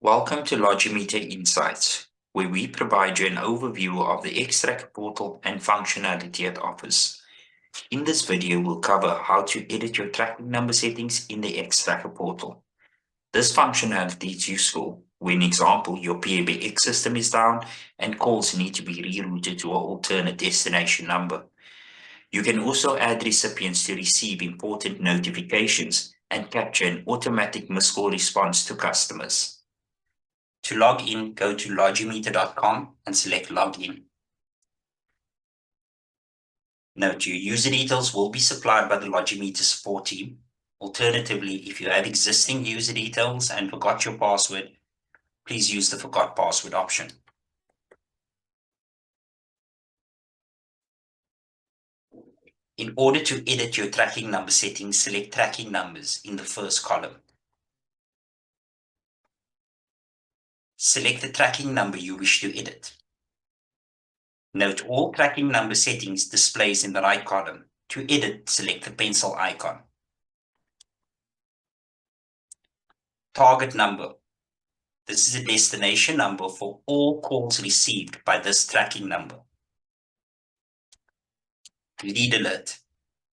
Welcome to Logimeter Insights, where we provide you an overview of the xTracker portal and functionality it offers. In this video, we'll cover how to edit your tracking number settings in the xTracker portal. This functionality is useful when, example, your PBX system is down and calls need to be rerouted to an alternate destination number. You can also add recipients to receive important notifications and capture an automatic Miscal Response to customers. To log in, go to logimeter.com and select Login. Note, your user details will be supplied by the Logimeter support team. Alternatively, if you have existing user details and forgot your password, please use the Forgot Password option. In order to edit your tracking number settings, select Tracking Numbers in the first column. Select the tracking number you wish to edit. Note, all tracking number settings displays in the right column. To edit, select the pencil icon. Target number. This is a destination number for all calls received by this tracking number. Lead alert.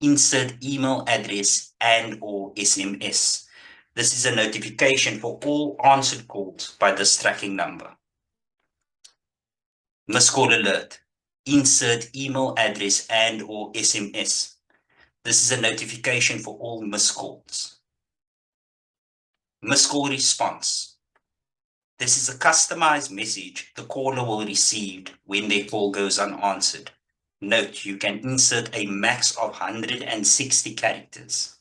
Insert email address and/or SMS. This is a notification for all answered calls by this tracking number. Missed call alert. Insert email address and/or SMS. This is a notification for all missed calls. Miscal Response. This is a customized message the caller will receive when their call goes unanswered. Note, you can insert a max of 160 characters.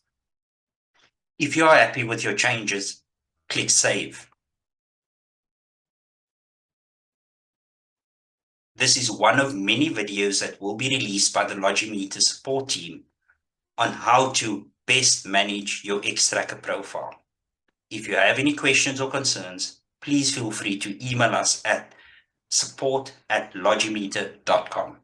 If you are happy with your changes, click Save. This is one of many videos that will be released by the Logimeter support team on how to best manage your xTracker profile. If you have any questions or concerns, please feel free to email us at support@logimeter.com.